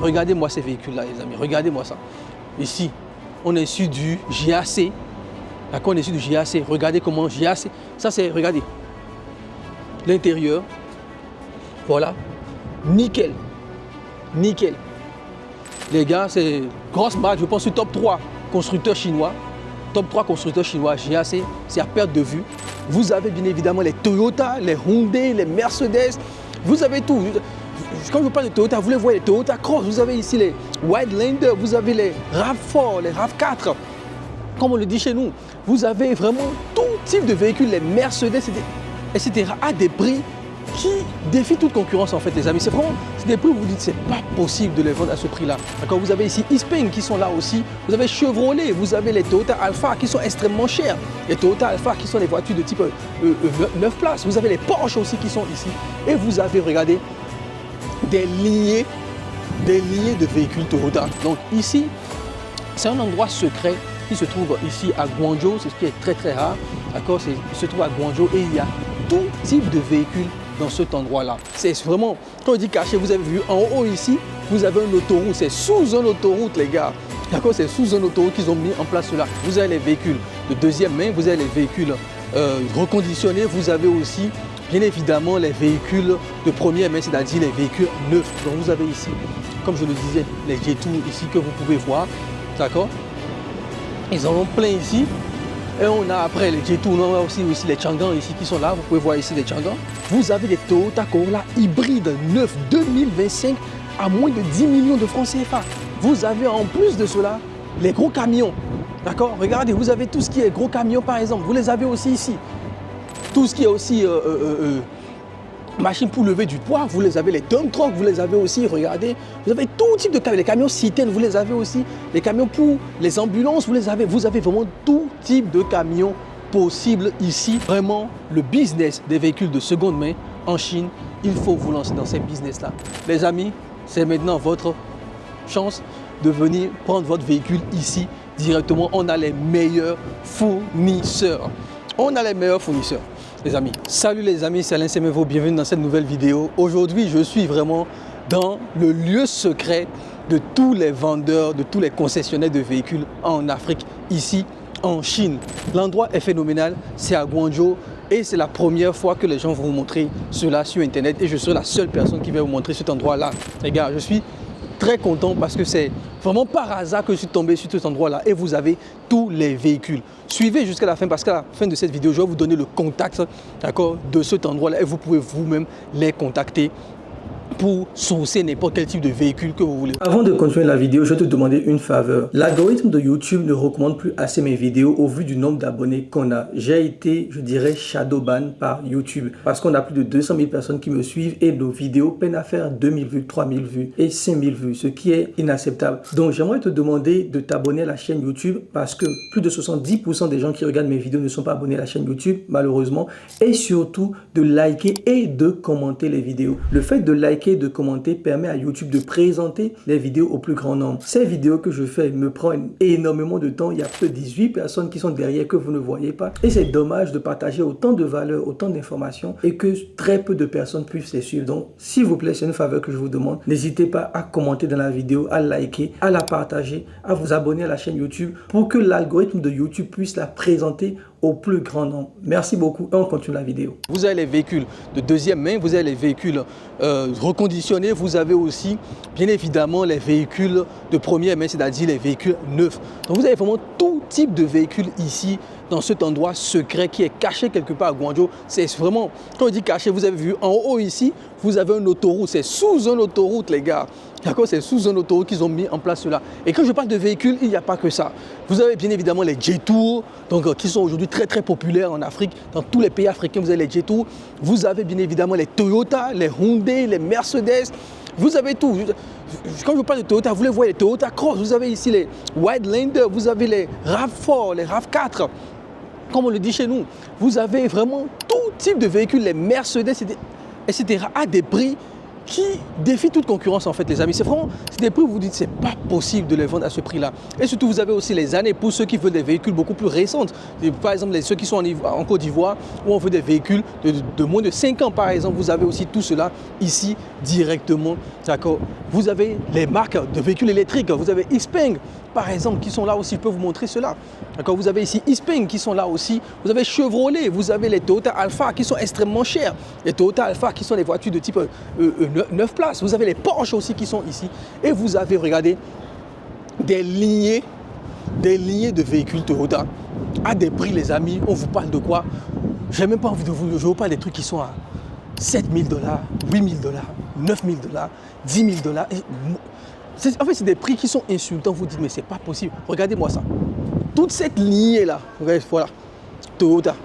Regardez-moi ces véhicules-là, les amis. Regardez-moi ça. Ici, on est sur du GAC. D'accord, on est sur du GAC. Regardez comment GAC. Ça, c'est, regardez. L'intérieur. Voilà. Nickel. Nickel. Les gars, c'est grosse marque. Je pense que top 3 constructeurs chinois. Top 3 constructeurs chinois GAC. C'est à perte de vue. Vous avez bien évidemment les Toyota, les Hyundai, les Mercedes. Vous avez tout. Quand je vous parle de Toyota, vous les voyez, les Toyota Cross, vous avez ici les Wildlander, vous avez les RAV4, les RAV4. Comme on le dit chez nous, vous avez vraiment tout type de véhicules, les Mercedes, etc. à des prix qui défient toute concurrence en fait, les amis. C'est vraiment des prix où vous dites c'est pas possible de les vendre à ce prix-là. D'accord, vous avez ici Xpeng qui sont là aussi. Vous avez Chevrolet, vous avez les Toyota Alphard qui sont extrêmement chers. Les Toyota Alphard qui sont des voitures de type 9 places. Vous avez les Porsche aussi qui sont ici. Et vous avez, regardez, des lignées de véhicules Toyota. Donc ici, c'est un endroit secret qui se trouve ici à Guangzhou, c'est ce qui est très très rare. D'accord, il se trouve à Guangzhou et il y a tout type de véhicules dans cet endroit-là. C'est vraiment, quand on dit caché, vous avez vu en haut ici, vous avez une autoroute, c'est sous une autoroute les gars. D'accord, c'est sous une autoroute qu'ils ont mis en place cela. Vous avez les véhicules de deuxième main, vous avez les véhicules reconditionnés, vous avez aussi bien évidemment les véhicules de première main, c'est-à-dire les véhicules neufs. Donc vous avez ici, comme je le disais, les J-Tour ici que vous pouvez voir. D'accord, ils en ont plein ici. Et on a après les J-Tour, on a aussi les Changan ici qui sont là. Vous pouvez voir ici les Changan. Vous avez des Toyota Corolla hybrides neufs 2025 à moins de 10 millions de francs CFA. Vous avez en plus de cela les gros camions. D'accord, regardez, vous avez tout ce qui est gros camions par exemple. Vous les avez aussi ici. Tout ce qui est aussi machines pour lever du poids, vous les avez, les dump trucks, vous les avez aussi, regardez. Vous avez tout type de camions, les camions citernes, vous les avez aussi. Les camions pour les ambulances, vous les avez. Vous avez vraiment tout type de camions possibles ici. Vraiment, le business des véhicules de seconde main en Chine, il faut vous lancer dans ces business-là. Les amis, c'est maintenant votre chance de venir prendre votre véhicule ici directement. On a les meilleurs fournisseurs. On a les meilleurs fournisseurs. Les amis, salut les amis, c'est Alain Semevo, bienvenue dans cette nouvelle vidéo. Aujourd'hui, je suis vraiment dans le lieu secret de tous les vendeurs, de tous les concessionnaires de véhicules en Afrique, ici en Chine. L'endroit est phénoménal, c'est à Guangzhou et c'est la première fois que les gens vont vous montrer cela sur Internet et je serai la seule personne qui va vous montrer cet endroit-là. Les gars, je suis très content parce que c'est vraiment par hasard que je suis tombé sur cet endroit-là et vous avez tous les véhicules. Suivez jusqu'à la fin parce qu'à la fin de cette vidéo, je vais vous donner le contact de cet endroit-là et vous pouvez vous-même les contacter pour sourcer n'importe quel type de véhicule que vous voulez. Avant de continuer la vidéo, je vais te demander une faveur. L'algorithme de YouTube ne recommande plus assez mes vidéos au vu du nombre d'abonnés qu'on a. J'ai été, je dirais, shadowban par YouTube parce qu'on a plus de 200 000 personnes qui me suivent et nos vidéos peinent à faire 2000 vues, 3000 vues et 5000 vues, ce qui est inacceptable. Donc, j'aimerais te demander de t'abonner à la chaîne YouTube parce que plus de 70% des gens qui regardent mes vidéos ne sont pas abonnés à la chaîne YouTube, malheureusement, et surtout de liker et de commenter les vidéos. Le fait de liker et de commenter permet à YouTube de présenter les vidéos au plus grand nombre. Ces vidéos que je fais me prennent énormément de temps. Il y a que 18 personnes qui sont derrière que vous ne voyez pas. Et c'est dommage de partager autant de valeurs, autant d'informations et que très peu de personnes puissent les suivre. Donc, s'il vous plaît, c'est une faveur que je vous demande. N'hésitez pas à commenter dans la vidéo, à liker, à la partager, à vous abonner à la chaîne YouTube pour que l'algorithme de YouTube puisse la présenter au plus grand nombre. Merci beaucoup et on continue la vidéo. Vous avez les véhicules de deuxième main, vous avez les véhicules reconditionnés, vous avez aussi bien évidemment les véhicules de première main, c'est-à-dire les véhicules neufs. Donc vous avez vraiment tout type de véhicules ici dans cet endroit secret qui est caché quelque part à Guangzhou. C'est vraiment, quand on dit caché, vous avez vu en haut ici, vous avez une autoroute, c'est sous une autoroute les gars. D'accord, c'est sous une autoroute qu'ils ont mis en place cela. Et quand je parle de véhicules, il n'y a pas que ça. Vous avez bien évidemment les J-Tour, donc qui sont aujourd'hui très très populaires en Afrique. Dans tous les pays africains, vous avez les J-Tour. Vous avez bien évidemment les Toyota, les Hyundai, les Mercedes. Vous avez tout. Quand je vous parle de Toyota, vous les voyez, les Toyota Cross. Vous avez ici les Wildlander, vous avez les RAV4, les RAV4. Comme on le dit chez nous, vous avez vraiment tout type de véhicules, les Mercedes, etc. à des prix qui défient toute concurrence en fait les amis. C'est vraiment des prix où vous dites c'est pas possible de les vendre à ce prix-là. Et surtout vous avez aussi les années pour ceux qui veulent des véhicules beaucoup plus récentes. Par exemple ceux qui sont en Côte d'Ivoire où on veut des véhicules de moins de 5 ans par exemple. Vous avez aussi tout cela ici directement. D'accord. Vous avez les marques de véhicules électriques. Vous avez Xpeng par exemple qui sont là aussi. Je peux vous montrer cela. D'accord. Vous avez ici Xpeng qui sont là aussi. Vous avez Chevrolet. Vous avez les Toyota Alphard qui sont extrêmement chers. Les Toyota Alphard qui sont les voitures de type 9 places. Vous avez les Porsche aussi qui sont ici. Et vous avez, regardez, des lignées de véhicules Toyota à des prix, les amis. On vous parle de quoi? J'ai même pas envie de je vous parle des trucs qui sont à 7 000 $, 8 000 $, 9 000 $, 10 000 $. En fait, c'est des prix qui sont insultants. Vous dites, mais c'est pas possible. Regardez-moi ça. Toute cette lignée-là, regardez, voilà, Toyota,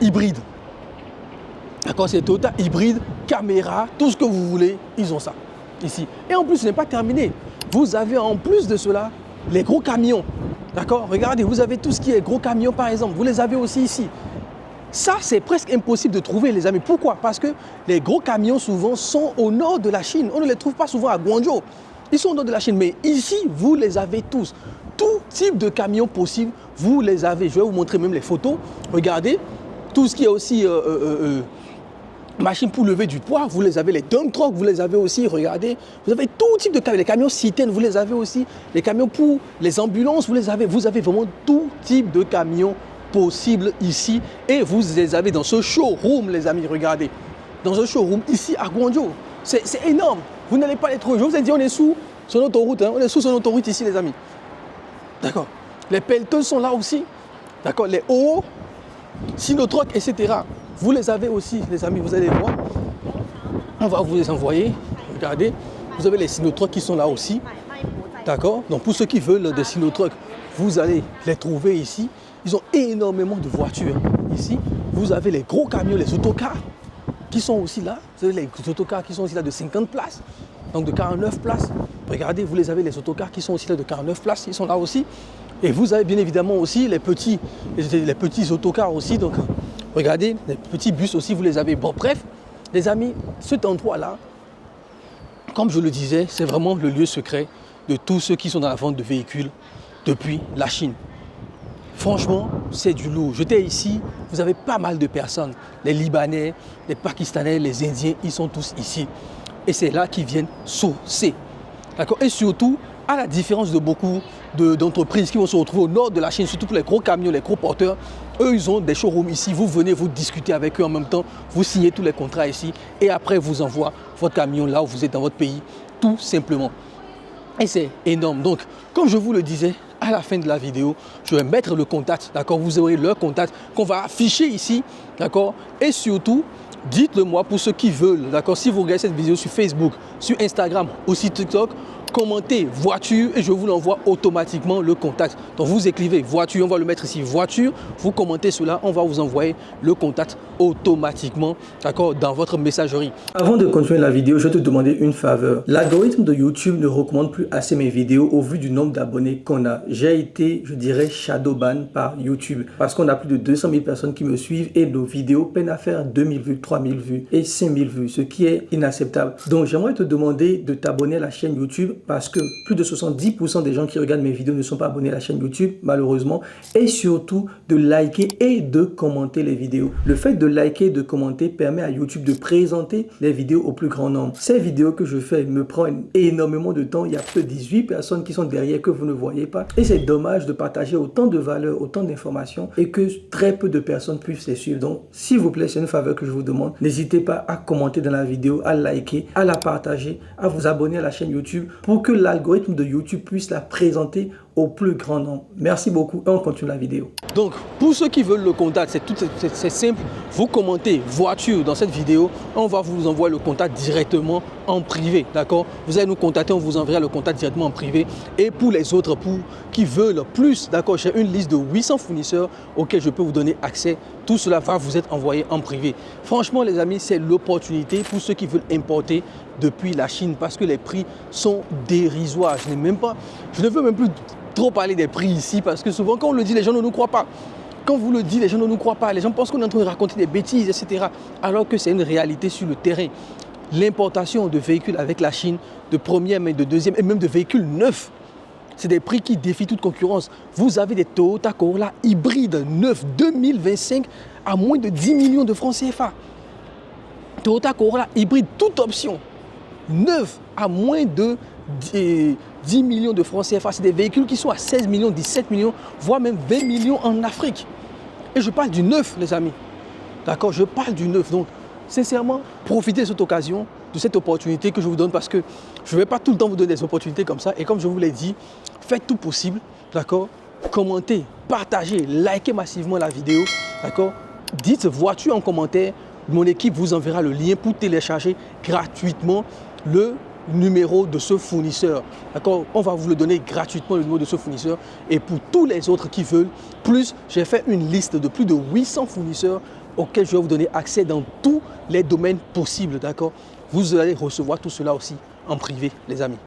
hybride. D'accord, c'est Toyota hybride, caméra, tout ce que vous voulez, ils ont ça ici. Et en plus, ce n'est pas terminé. Vous avez en plus de cela, les gros camions. D'accord, regardez, vous avez tout ce qui est gros camions par exemple, vous les avez aussi ici. Ça, c'est presque impossible de trouver les amis. Pourquoi? Parce que les gros camions souvent sont au nord de la Chine. On ne les trouve pas souvent à Guangzhou. Ils sont au nord de la Chine, mais ici, vous les avez tous. Tout type de camions possible, vous les avez. Je vais vous montrer même les photos. Regardez, tout ce qui est aussi... machines pour lever du poids, vous les avez, les dump trucks, vous les avez aussi, regardez, vous avez tout type de camions, les camions citernes, vous les avez aussi, les camions pour les ambulances, vous avez vraiment tout type de camions possibles ici et vous les avez dans ce showroom, les amis, regardez, dans un showroom ici à Guangzhou, c'est énorme, vous n'allez pas les trouver, je vous ai dit, on est sous son autoroute, hein. On est sous son autoroute ici, les amis, d'accord, les pelleteuses sont là aussi, d'accord, les hauts, Sinotruk, etc. Vous les avez aussi, les amis, vous allez voir. On va vous les envoyer. Regardez, vous avez les Sinotruk qui sont là aussi. D'accord? Donc pour ceux qui veulent des Sinotruk, vous allez les trouver ici. Ils ont énormément de voitures ici. Vous avez les gros camions, les autocars qui sont aussi là. Vous avez les autocars qui sont aussi là de 50 places, donc de 49 places. Regardez, vous les avez les autocars qui sont aussi là de 49 places, ils sont là aussi. Et vous avez bien évidemment aussi les petits autocars aussi. Donc regardez, les petits bus aussi, vous les avez. Bon, bref, les amis, cet endroit-là, comme je le disais, c'est vraiment le lieu secret de tous ceux qui sont dans la vente de véhicules depuis la Chine. Franchement, c'est du lourd. J'étais ici, vous avez pas mal de personnes. Les Libanais, les Pakistanais, les Indiens, ils sont tous ici. Et c'est là qu'ils viennent sourcer. D'accord? Et surtout, à la différence de beaucoup d'entreprises qui vont se retrouver au nord de la Chine, surtout pour les gros camions, les gros porteurs, eux, ils ont des showrooms ici. Vous venez, vous discutez avec eux en même temps, vous signez tous les contrats ici et après, vous envoient votre camion là où vous êtes dans votre pays, tout simplement. Et c'est énorme. Donc, comme je vous le disais, à la fin de la vidéo, je vais mettre le contact, d'accord? Vous aurez leur contact qu'on va afficher ici, d'accord? Et surtout, dites-le moi pour ceux qui veulent, d'accord? Si vous regardez cette vidéo sur Facebook, sur Instagram, aussi TikTok, commentez voiture et je vous l'envoie automatiquement le contact. Donc vous écrivez voiture, on va le mettre ici voiture, vous commentez cela, on va vous envoyer le contact automatiquement, d'accord, dans votre messagerie. Avant de continuer la vidéo, je vais te demander une faveur. L'algorithme de YouTube ne recommande plus assez mes vidéos au vu du nombre d'abonnés qu'on a. J'ai été, je dirais, shadowban par YouTube parce qu'on a plus de 200 000 personnes qui me suivent et nos vidéos peinent à faire 2000 vues, 3000 vues et 5000 vues, ce qui est inacceptable. Donc j'aimerais te demander de t'abonner à la chaîne YouTube parce que plus de 70% des gens qui regardent mes vidéos ne sont pas abonnés à la chaîne YouTube, malheureusement, et surtout de liker et de commenter les vidéos. Le fait de liker et de commenter permet à YouTube de présenter les vidéos au plus grand nombre. Ces vidéos que je fais me prennent énormément de temps. Il y a que 18 personnes qui sont derrière que vous ne voyez pas. Et c'est dommage de partager autant de valeurs, autant d'informations et que très peu de personnes puissent les suivre. Donc, s'il vous plaît, c'est une faveur que je vous demande. N'hésitez pas à commenter dans la vidéo, à liker, à la partager, à vous abonner à la chaîne YouTube pour que l'algorithme de YouTube puisse la présenter au plus grand nombre. Merci beaucoup et on continue la vidéo. Donc, pour ceux qui veulent le contact, c'est simple. Vous commentez voiture dans cette vidéo, on va vous envoyer le contact directement en privé, d'accord? Vous allez nous contacter, on vous enverra le contact directement en privé. Et pour les autres, pour qui veulent plus, d'accord, j'ai une liste de 800 fournisseurs auxquels je peux vous donner accès. Tout cela va vous être envoyé en privé. Franchement, les amis, c'est l'opportunité pour ceux qui veulent importer depuis la Chine parce que les prix sont dérisoires. Je ne veux même plus trop parler des prix ici parce que souvent quand on le dit, les gens ne nous croient pas. Quand vous le dites, les gens ne nous croient pas. Les gens pensent qu'on est en train de raconter des bêtises, etc. Alors que c'est une réalité sur le terrain. l'importation de véhicules avec la Chine, de première main, de deuxième et même de véhicules neufs. C'est des prix qui défient toute concurrence. Vous avez des Toyota Corolla hybrides neufs 2025 à moins de 10 millions de francs CFA. Toyota Corolla hybride, toute option, neuf à moins de 10 millions de francs CFA. C'est des véhicules qui sont à 16 millions, 17 millions, voire même 20 millions en Afrique. Et je parle du neuf, les amis. D'accord? Je parle du neuf. Donc, sincèrement, profitez de cette occasion, de cette opportunité que je vous donne parce que je ne vais pas tout le temps vous donner des opportunités comme ça. Et comme je vous l'ai dit, faites tout possible. D'accord? Commentez, partagez, likez massivement la vidéo. D'accord? Dites voiture en commentaire. Mon équipe vous enverra le lien pour télécharger gratuitement le numéro de ce fournisseur. D'accord? On va vous le donner gratuitement, le numéro de ce fournisseur. Et pour tous les autres qui veulent, plus, j'ai fait une liste de plus de 800 fournisseurs auxquels je vais vous donner accès dans tous les domaines possibles. D'accord? Vous allez recevoir tout cela aussi en privé, les amis.